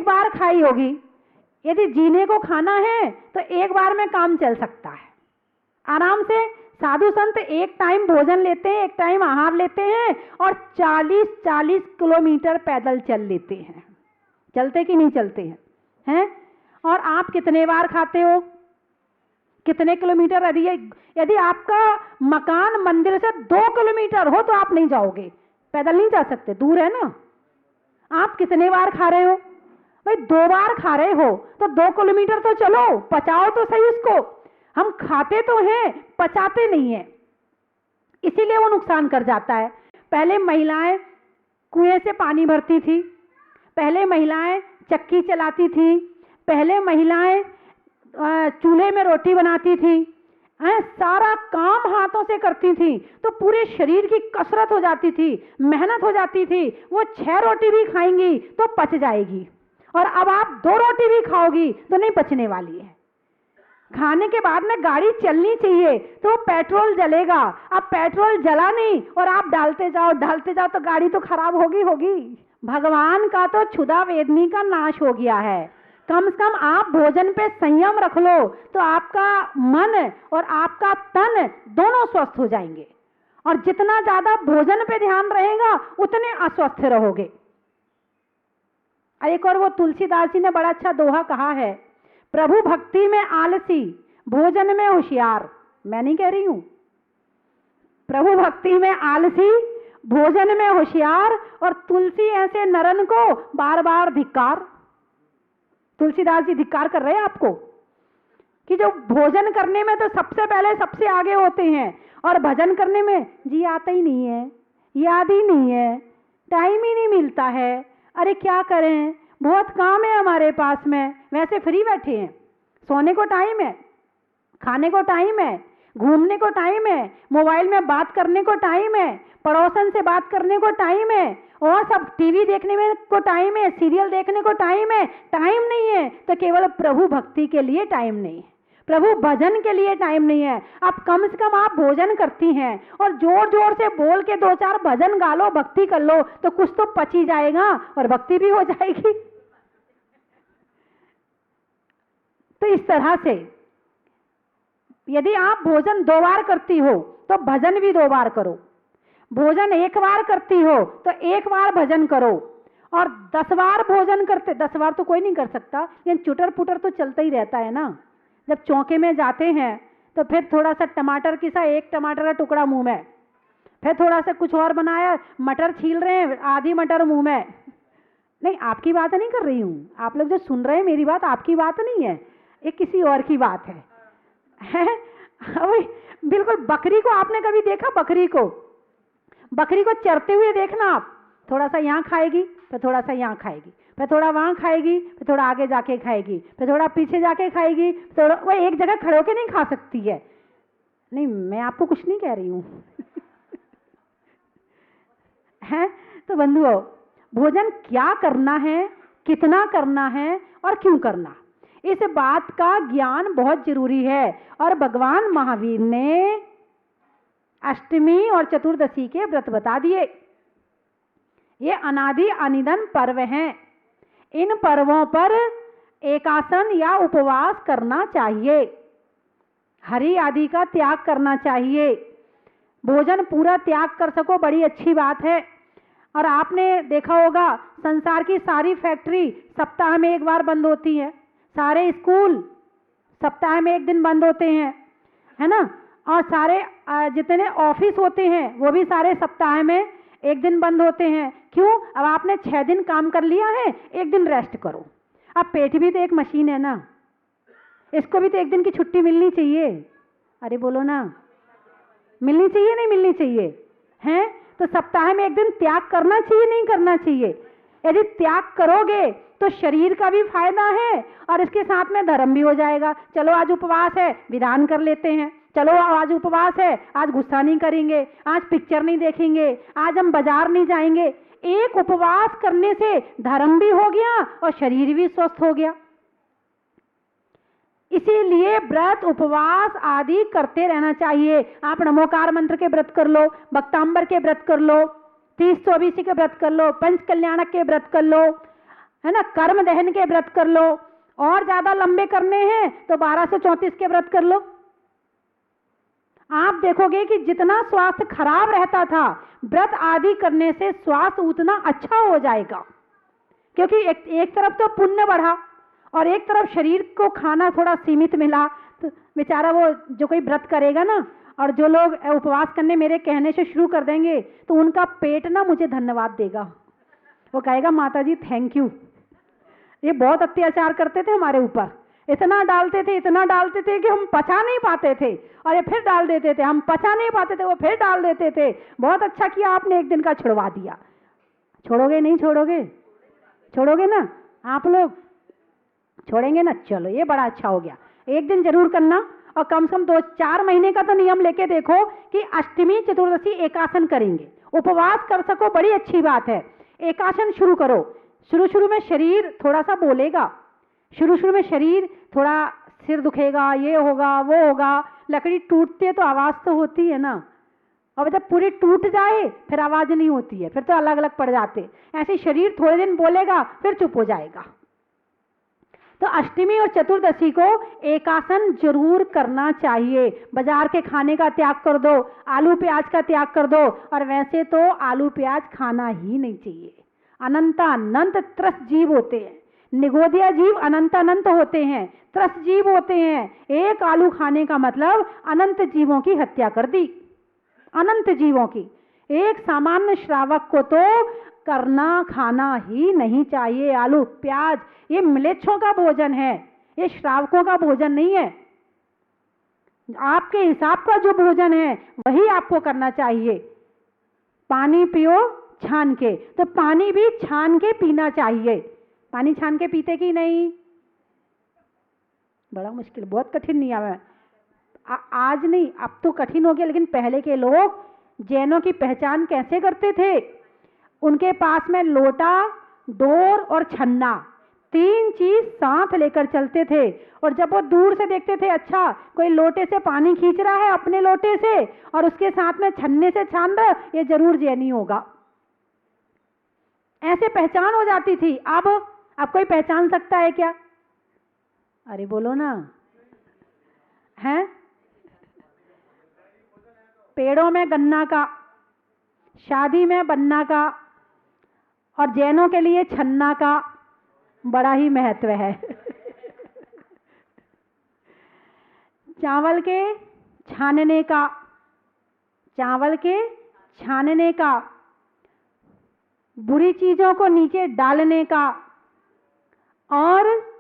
एक बार खाई होगी। यदि जीने को खाना है तो एक बार में काम चल सकता है आराम से। साधु संत एक टाइम भोजन लेते हैं, एक टाइम आहार लेते हैं और 40-40 किलोमीटर पैदल चल लेते हैं। चलते कि नहीं चलते हैं? और आप कितने बार खाते हो, कितने किलोमीटर? यदि आपका मकान मंदिर से 2 किलोमीटर हो तो आप नहीं जाओगे, पैदल नहीं जा सकते, दूर है ना। आप कितने बार खा रहे हो भाई? 2 बार खा रहे हो तो 2 किलोमीटर तो चलो, पचाओ तो सही उसको। हम खाते तो हैं, पचाते नहीं है, इसीलिए वो नुकसान कर जाता है। पहले महिलाएं कुएं से पानी भरती थी, पहले महिलाएं चक्की चलाती थी, पहले महिलाएं चूल्हे में रोटी बनाती थी, सारा काम हाथों से करती थी, तो पूरे शरीर की कसरत हो जाती थी, मेहनत हो जाती थी। वो 6 रोटी भी खाएंगी तो पच जाएगी, और अब आप 2 रोटी भी खाओगी तो नहीं पचने वाली है। खाने के बाद में गाड़ी चलनी चाहिए तो पेट्रोल जलेगा। अब पेट्रोल जला नहीं और आप डालते जाओ तो गाड़ी तो खराब होगी। भगवान का तो क्षुधा वेदनी का नाश हो गया है। कम से कम आप भोजन पे संयम रख लो तो आपका मन और आपका तन दोनों स्वस्थ हो जाएंगे, और जितना ज्यादा भोजन पे ध्यान रहेगा उतने अस्वस्थ रहोगे। एक और वो तुलसीदास जी ने बड़ा अच्छा दोहा कहा है, प्रभु भक्ति में आलसी, भोजन में होशियार। मैं नहीं कह रही हूं, प्रभु भक्ति में आलसी, भोजन में होशियार, और तुलसी ऐसे नरन को बार बार धिक्कार। तुलसीदास जी धिक्कार कर रहे हैं आपको कि जो भोजन करने में तो सबसे पहले सबसे आगे होते हैं, और भजन करने में जी आता ही नहीं है, याद ही नहीं है, टाइम ही नहीं मिलता है। अरे क्या करें, बहुत काम है हमारे पास में, वैसे फ्री बैठे हैं, सोने को टाइम है, खाने को टाइम है, घूमने को टाइम है, मोबाइल में बात करने को टाइम है, पड़ोसन से बात करने को टाइम है, और सब टीवी देखने में को टाइम है, सीरियल देखने को टाइम है। टाइम नहीं है तो केवल प्रभु भक्ति के लिए टाइम नहीं है, प्रभु भजन के लिए टाइम नहीं है। अब कम से कम आप भोजन करती हैं और जोर जोर से बोल के 2-4 भजन गा लो, भक्ति कर लो, तो कुछ तो पच ही जाएगा और भक्ति भी हो जाएगी। तो इस तरह से यदि आप भोजन 2 बार करती हो तो भजन भी 2 बार करो, भोजन 1 बार करती हो तो 1 बार भजन करो, और 10 बार भोजन करते, 10 बार तो कोई नहीं कर सकता, लेकिन चुटर पुटर तो चलता ही रहता है ना। जब चौके में जाते हैं तो फिर थोड़ा सा टमाटर की सा 1 टमाटर का टुकड़ा मुंह में, फिर थोड़ा सा कुछ और बनाया, मटर छील रहे हैं, आधी मटर मुंह में। नहीं, आपकी बात नहीं कर रही हूँ, आप लोग जो सुन रहे हैं मेरी बात, आपकी बात नहीं है, ये किसी और की बात है। बिल्कुल। बकरी को आपने कभी देखा? बकरी को चरते हुए देखना आप, थोड़ा सा यहाँ खाएगी, फिर थोड़ा सा यहाँ खाएगी, फिर थोड़ा वहाँ खाएगी, फिर थोड़ा आगे जाके खाएगी, फिर थोड़ा पीछे जाके खाएगी, थोड़ा वो एक जगह खड़े होके नहीं खा सकती है। नहीं, मैं आपको कुछ नहीं कह रही हूँ। है तो बंधुओं, भोजन क्या करना है, कितना करना है और क्यों करना, इस बात का ज्ञान बहुत जरूरी है। और भगवान महावीर ने अष्टमी और चतुर्दशी के व्रत बता दिए। ये अनादि अनिधन पर्व हैं, इन पर्वों पर एकासन या उपवास करना चाहिए, हरि आदि का त्याग करना चाहिए। भोजन पूरा त्याग कर सको, बड़ी अच्छी बात है। और आपने देखा होगा संसार की सारी फैक्ट्री सप्ताह में 1 बार बंद होती है, सारे स्कूल सप्ताह में 1 दिन बंद होते हैं, है ना, और सारे जितने ऑफिस होते हैं वो भी सारे सप्ताह में 1 दिन बंद होते हैं। क्यों? अब आपने 6 दिन काम कर लिया है, 1 दिन रेस्ट करो। अब पेट भी तो एक मशीन है ना, इसको भी तो 1 दिन की छुट्टी मिलनी चाहिए। अरे बोलो ना, मिलनी चाहिए नहीं मिलनी चाहिए? हैं तो सप्ताह में 1 दिन त्याग करना चाहिए नहीं करना चाहिए? यदि त्याग करोगे तो शरीर का भी फायदा है और इसके साथ में धर्म भी हो जाएगा। चलो आज उपवास है, विधान कर लेते हैं, चलो आज उपवास है, आज गुस्सा नहीं करेंगे, आज पिक्चर नहीं देखेंगे, आज हम बाजार नहीं जाएंगे। एक उपवास करने से धर्म भी हो गया और शरीर भी स्वस्थ हो गया। इसीलिए व्रत उपवास आदि करते रहना चाहिए। आप नमोकार मंत्र के व्रत कर लो, भक्तांबर के व्रत कर लो, 30-24 के व्रत कर लो, पंच कल्याणक के व्रत कर लो, है ना, कर्म दहन के व्रत कर लो, और ज्यादा लंबे करने हैं तो 1234 के व्रत कर लो। आप देखोगे कि जितना स्वास्थ्य खराब रहता था, व्रत आदि करने से स्वास्थ्य उतना अच्छा हो जाएगा, क्योंकि एक तरफ तो पुण्य बढ़ा और एक तरफ शरीर को खाना थोड़ा सीमित मिला। तो बेचारा वो जो कोई व्रत करेगा ना, और जो लोग उपवास करने मेरे कहने से शुरू कर देंगे, तो उनका पेट ना मुझे धन्यवाद देगा। वो कहेगा माता जी थैंक यू, ये बहुत अत्याचार करते थे हमारे ऊपर, इतना डालते थे कि हम पचा नहीं पाते थे, और ये फिर डाल देते थे, हम पचा नहीं पाते थे, वो फिर डाल देते थे। बहुत अच्छा किया आपने एक दिन का छुड़वा दिया। छोड़ोगे नहीं छोड़ोगे? छोड़ोगे ना आप लोग? छोड़ेंगे ना? चलो ये बड़ा अच्छा हो गया, एक दिन जरूर करना, और कम से कम 2-4 महीने का तो नियम लेके देखो कि अष्टमी चतुर्दशी एकासन करेंगे। उपवास कर सको बड़ी अच्छी बात है, एकासन शुरू करो। शुरू में शरीर थोड़ा सा बोलेगा, शुरू में शरीर थोड़ा सिर दुखेगा, ये होगा वो होगा, लकड़ी टूटती है तो आवाज तो होती है ना, और जब पूरी टूट जाए फिर आवाज नहीं होती है, फिर तो अलग अलग पड़ जाते। ऐसे शरीर थोड़े दिन बोलेगा फिर चुप हो जाएगा। तो अष्टमी और चतुर्दशी को एकासन जरूर करना चाहिए। बाजार के खाने का त्याग कर दो, आलू प्याज का त्याग कर दो, और वैसे तो आलू प्याज खाना ही नहीं चाहिए। अनंत त्रस्त जीव होते हैं, निगोदिया जीव अनंत होते हैं, त्रस्त जीव होते हैं। एक आलू खाने का मतलब अनंत जीवों की हत्या कर दी, अनंत जीवों की। एक सामान्य श्रावक को तो करना खाना ही नहीं चाहिए। आलू प्याज ये म्लेच्छों का भोजन है, ये श्रावकों का भोजन नहीं है। आपके हिसाब का जो भोजन है वही आपको करना चाहिए। पानी पियो छान के, तो पानी भी छान के पीना चाहिए। पानी छान के पीते कि नहीं? बड़ा मुश्किल, बहुत कठिन नियम है। आज नहीं, अब तो कठिन हो गया, लेकिन पहले के लोग जैनों की पहचान कैसे करते थे? उनके पास में लोटा, डोर और छन्ना, 3 चीज साथ लेकर चलते थे। और जब वो दूर से देखते थे, अच्छा कोई लोटे से पानी खींच रहा है अपने लोटे से और उसके साथ में छन्ने से छान रहा है, ये जरूर जैनी होगा। ऐसे पहचान हो जाती थी। अब कोई पहचान सकता है क्या? अरे बोलो ना, हैं? पेड़ों में गन्ना का, शादी में बन्ना का, और जैनों के लिए छन्ना का बड़ा ही महत्व है। चावल के छानने का, चावल के छानने का, बुरी चीजों को नीचे डालने का, और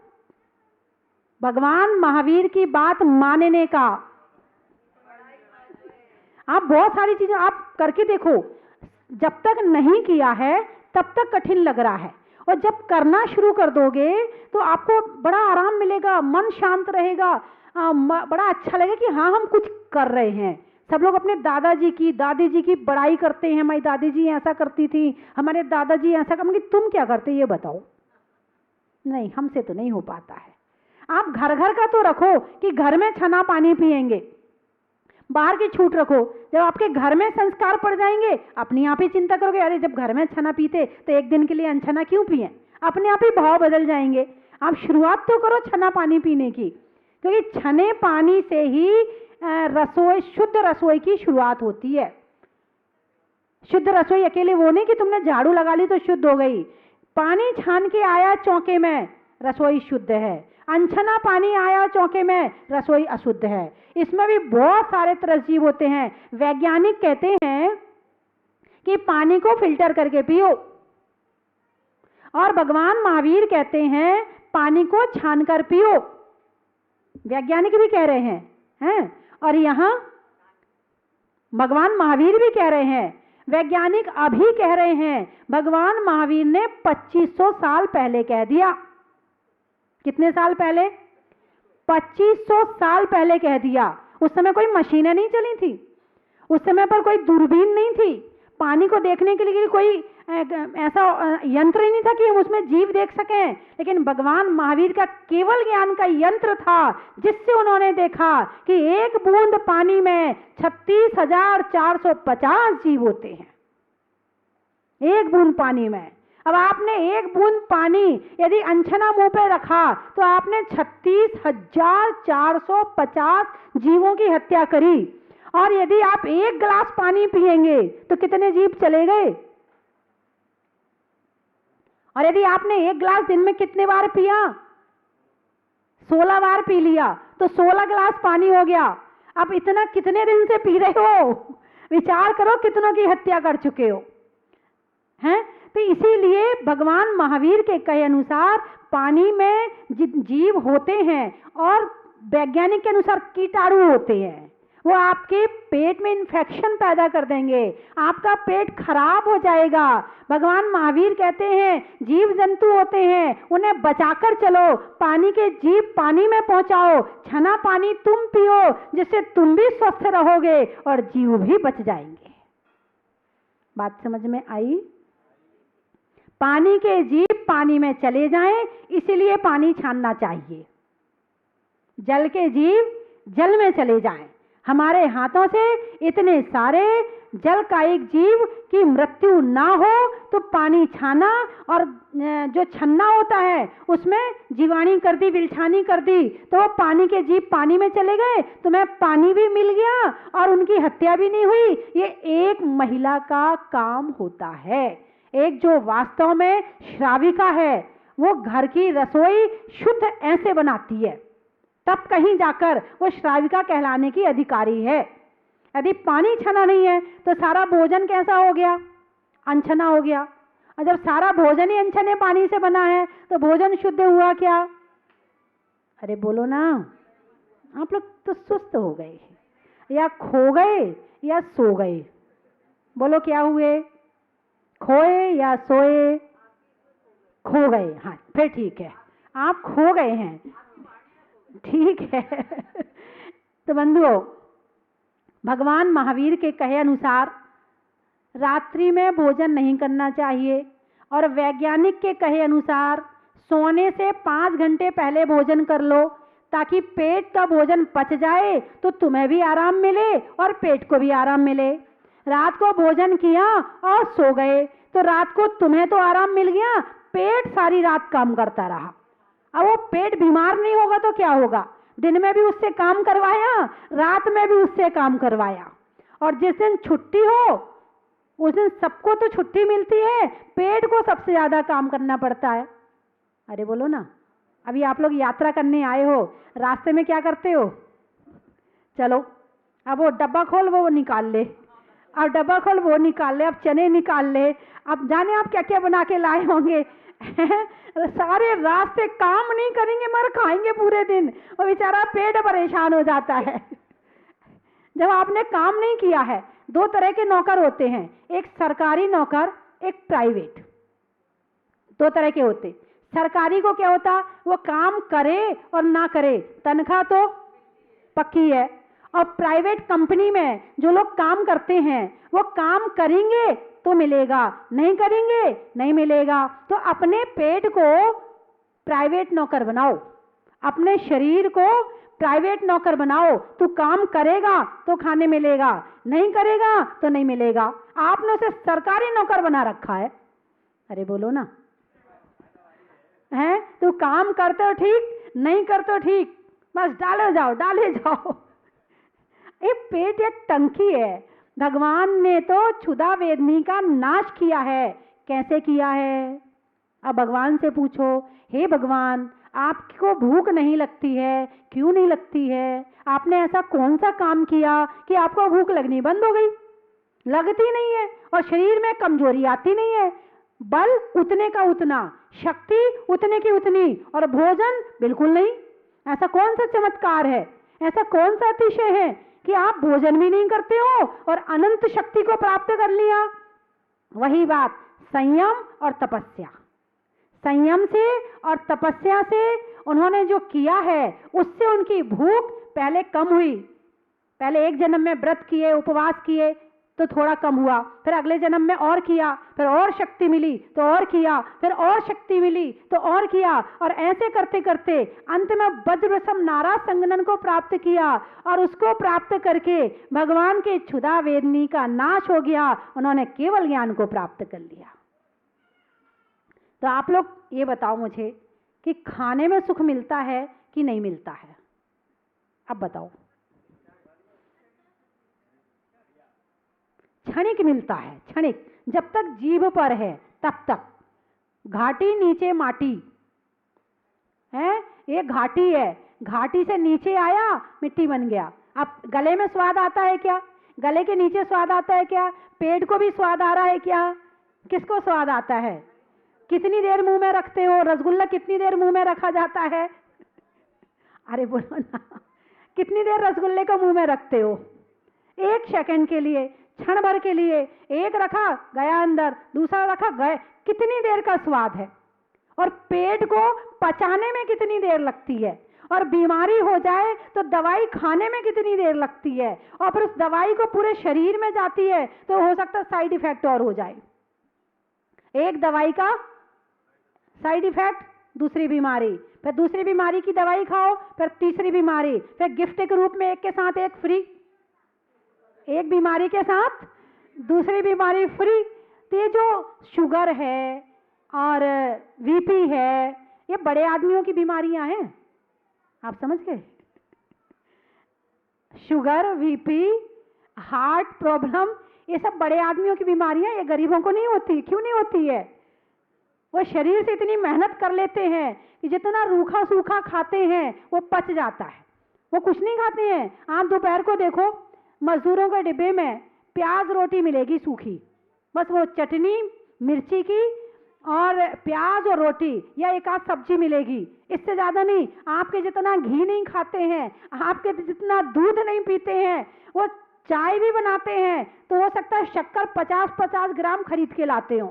भगवान महावीर की बात मानने का। आप बहुत सारी चीजें आप करके देखो, जब तक नहीं किया है तब तक कठिन लग रहा है, और जब करना शुरू कर दोगे तो आपको बड़ा आराम मिलेगा, मन शांत रहेगा, बड़ा अच्छा लगेगा कि हाँ हम कुछ कर रहे हैं। सब लोग अपने दादाजी की दादी जी की बड़ाई करते हैं, हमारी दादी जी ऐसा करती थी, हमारे दादाजी ऐसा कर, तुम क्या करते ये बताओ? नहीं, हमसे तो नहीं हो पाता है। आप घर घर का तो रखो कि घर में छना पानी पिएंगे, बाहर की छूट रखो। जब आपके घर में संस्कार पड़ जाएंगे, अपने आप ही चिंता करोगे, अरे जब घर में छना पीते तो एक दिन के लिए अनछना क्यों पिए? अपने आप ही भाव बदल जाएंगे। आप शुरुआत तो करो छना पानी पीने की, क्योंकि छने पानी से ही रसोई, शुद्ध रसोई की शुरुआत होती है। शुद्ध रसोई अकेले वो नहीं कि तुमने झाड़ू लगा ली तो शुद्ध हो गई। पानी छान के आया चौके में, रसोई शुद्ध है। अनछना पानी आया चौके में, रसोई अशुद्ध है। इसमें भी बहुत सारे त्रसजीव होते हैं। वैज्ञानिक कहते हैं कि पानी को फिल्टर करके पियो, और भगवान महावीर कहते हैं पानी को छानकर पियो। वैज्ञानिक भी कह रहे हैं, और यहां भगवान महावीर भी कह रहे हैं। वैज्ञानिक अभी कह रहे हैं, भगवान महावीर ने 2500 साल पहले कह दिया। कितने साल पहले? 2500 साल पहले कह दिया। उस समय कोई मशीनें नहीं चली थी, उस समय पर कोई दूरबीन नहीं थी, पानी को देखने के लिए कोई ऐसा यंत्र ही नहीं था कि हम उसमें जीव देख सकें। लेकिन भगवान महावीर का केवल ज्ञान का यंत्र था, जिससे उन्होंने देखा कि एक बूंद पानी में 36,450 जीव होते हैं। एक बूंद पानी में अब आपने एक बूंद पानी यदि अनछना मुंह पे रखा तो आपने 36,450 जीवों की हत्या करी। और यदि आप एक गिलास पानी पिएंगे तो कितने जीव चले गए? और यदि आपने एक गिलास दिन में कितने बार पिया? 16 बार पी लिया तो 16 गिलास पानी हो गया। अब इतना कितने दिन से पी रहे हो? विचार करो कितनों की हत्या कर चुके हो हैं। तो इसीलिए भगवान महावीर के कहे अनुसार पानी में जीव होते हैं और वैज्ञानिक के अनुसार कीटाणु होते हैं। वो आपके पेट में इन्फेक्शन पैदा कर देंगे, आपका पेट खराब हो जाएगा। भगवान महावीर कहते हैं जीव जंतु होते हैं, उन्हें बचाकर चलो, पानी के जीव पानी में पहुंचाओ, छना पानी तुम पियो जिससे तुम भी स्वस्थ रहोगे और जीव भी बच जाएंगे। बात समझ में आई? पानी के जीव पानी में चले जाएं, इसलिए पानी छानना चाहिए। जल के जीव जल में चले जाएं। हमारे हाथों से इतने सारे जल कायिक जीव की मृत्यु ना हो तो पानी छाना, और जो छन्ना होता है उसमें जीवाणी कर दी, विलछानी कर दी, तो वो पानी के जीव पानी में चले गए, तुम्हें पानी भी मिल गया और उनकी हत्या भी नहीं हुई। ये एक महिला का काम होता है। एक जो वास्तव में श्राविका है वो घर की रसोई शुद्ध ऐसे बनाती है, तब कहीं जाकर वो श्राविका कहलाने की अधिकारी है। यदि पानी छना नहीं है तो सारा भोजन कैसा हो गया? अनछना हो गया। और जब सारा भोजन ही अनछने पानी से बना है तो भोजन शुद्ध हुआ क्या? अरे बोलो ना, आप लोग तो सुस्त हो गए या खो गए या सो गए। बोलो क्या हुए? खोए या सोए? खो गए। हाँ फिर ठीक है, आप खो गए हैं, ठीक है। तो बंधुओं, भगवान महावीर के कहे अनुसार रात्रि में भोजन नहीं करना चाहिए, और वैज्ञानिक के कहे अनुसार सोने से 5 घंटे पहले भोजन कर लो, ताकि पेट का भोजन पच जाए तो तुम्हें भी आराम मिले और पेट को भी आराम मिले। रात को भोजन किया और सो गए तो रात को तुम्हें तो आराम मिल गया, पेट सारी रात काम करता रहा। अब वो पेट बीमार नहीं होगा तो क्या होगा? दिन में भी उससे काम करवाया, रात में भी उससे काम करवाया, और जिस दिन छुट्टी हो उस दिन सबको तो छुट्टी मिलती है, पेट को सबसे ज्यादा काम करना पड़ता है। अरे बोलो ना, अभी आप लोग यात्रा करने आए हो, रास्ते में क्या करते हो? चलो अब वो डब्बा खोल, वो निकाल ले, अब डब्बा खोल, वो निकाल ले, अब चने निकाल ले, अब जाने आप क्या क्या बना के लाए होंगे। सारे रास्ते काम नहीं करेंगे मगर खाएंगे पूरे दिन, और बेचारा पेट परेशान हो जाता है। जब आपने काम नहीं किया है, 2 तरह के नौकर होते हैं, एक सरकारी नौकर, एक प्राइवेट। 2 तरह के होते। सरकारी को क्या होता, वो काम करे और ना करे तनख्वाह तो पक्की है। और प्राइवेट कंपनी में जो लोग काम करते हैं वो काम करेंगे तो मिलेगा, नहीं करेंगे नहीं मिलेगा। तो अपने पेट को प्राइवेट नौकर बनाओ, अपने शरीर को प्राइवेट नौकर बनाओ। तू काम करेगा तो खाने मिलेगा, नहीं करेगा तो नहीं मिलेगा। आपने उसे सरकारी नौकर बना रखा है। अरे बोलो ना, है तू काम करते हो ठीक, नहीं करते हो ठीक, बस डाले जाओ डाले जाओ। ये पेट एक टंकी है। भगवान ने तो क्षुधा वेदनी का नाश किया है। कैसे किया है? अब भगवान से पूछो, हे भगवान आपको भूख नहीं लगती है, क्यों नहीं लगती है? आपने ऐसा कौन सा काम किया कि आपको भूख लगनी बंद हो गई? लगती नहीं है, और शरीर में कमजोरी आती नहीं है, बल उतने का उतना, शक्ति उतने की उतनी, और भोजन बिल्कुल नहीं। ऐसा कौन सा चमत्कार है, ऐसा कौन सा अतिशय है कि आप भोजन भी नहीं करते हो और अनंत शक्ति को प्राप्त कर लिया? वही बात संयम और तपस्या। संयम से और तपस्या से उन्होंने जो किया है उससे उनकी भूख पहले कम हुई। पहले एक जन्म में व्रत किए, उपवास किए तो थोड़ा कम हुआ, फिर अगले जन्म में और किया, फिर और शक्ति मिली तो और किया, फिर और शक्ति मिली तो और किया, और ऐसे करते करते अंत में वज्रसम नारा संगनन को प्राप्त किया, और उसको प्राप्त करके भगवान के क्षुधा वेदनी का नाश हो गया। उन्होंने केवल ज्ञान को प्राप्त कर लिया। तो आप लोग ये बताओ मुझे कि खाने में सुख मिलता है कि नहीं मिलता है? अब बताओ। क्षणिक मिलता है, क्षणिक, जब तक जीभ पर है तब तक। घाटी नीचे माटी है, ये घाटी है, घाटी से नीचे आया मिट्टी बन गया। अब गले में स्वाद आता है क्या? गले के नीचे स्वाद आता है क्या? पेट को भी स्वाद आ रहा है क्या? किसको स्वाद आता है? कितनी देर मुंह में रखते हो? रसगुल्ला कितनी देर मुंह में रखा जाता है? अरे बोलो ना, कितनी देर रसगुल्ले को मुंह में रखते हो? 1 सेकंड के लिए, क्षण भर के लिए। एक रखा गया अंदर, दूसरा रखा गए, कितनी देर का स्वाद है। और पेट को पचाने में कितनी देर लगती है, और बीमारी हो जाए तो दवाई खाने में कितनी देर लगती है, और फिर उस दवाई को पूरे शरीर में जाती है तो हो सकता है साइड इफेक्ट और हो जाए। एक दवाई का साइड इफेक्ट, दूसरी बीमारी, फिर दूसरी बीमारी की दवाई खाओ, फिर तीसरी बीमारी, फिर गिफ्ट के रूप में एक के साथ एक फ्री, एक बीमारी के साथ दूसरी बीमारी फ्री। तो ये जो शुगर है और वीपी है, ये बड़े आदमियों की बीमारियां हैं, आप समझ गए? शुगर, वीपी, हार्ट प्रॉब्लम, ये सब बड़े आदमियों की बीमारियां, ये गरीबों को नहीं होती। क्यों नहीं होती है? वो शरीर से इतनी मेहनत कर लेते हैं कि जितना रूखा सूखा खाते हैं वो पच जाता है, वो कुछ नहीं खाते हैं। आप दोपहर को देखो, मजदूरों के डिब्बे में प्याज रोटी मिलेगी सूखी, बस वो चटनी मिर्ची की और प्याज और रोटी, या एक आध सब्जी मिलेगी, इससे ज्यादा नहीं। आपके जितना घी नहीं खाते हैं, आपके जितना दूध नहीं पीते हैं, वो चाय भी बनाते हैं तो हो सकता है शक्कर 50-50 ग्राम खरीद के लाते हो,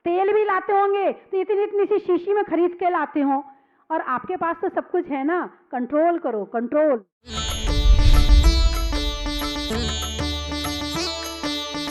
तेल भी लाते होंगे तो इतनी इतनी सी शीशी में खरीद के लाते हो। और आपके पास तो सब कुछ है ना। कंट्रोल करो, कंट्रोल।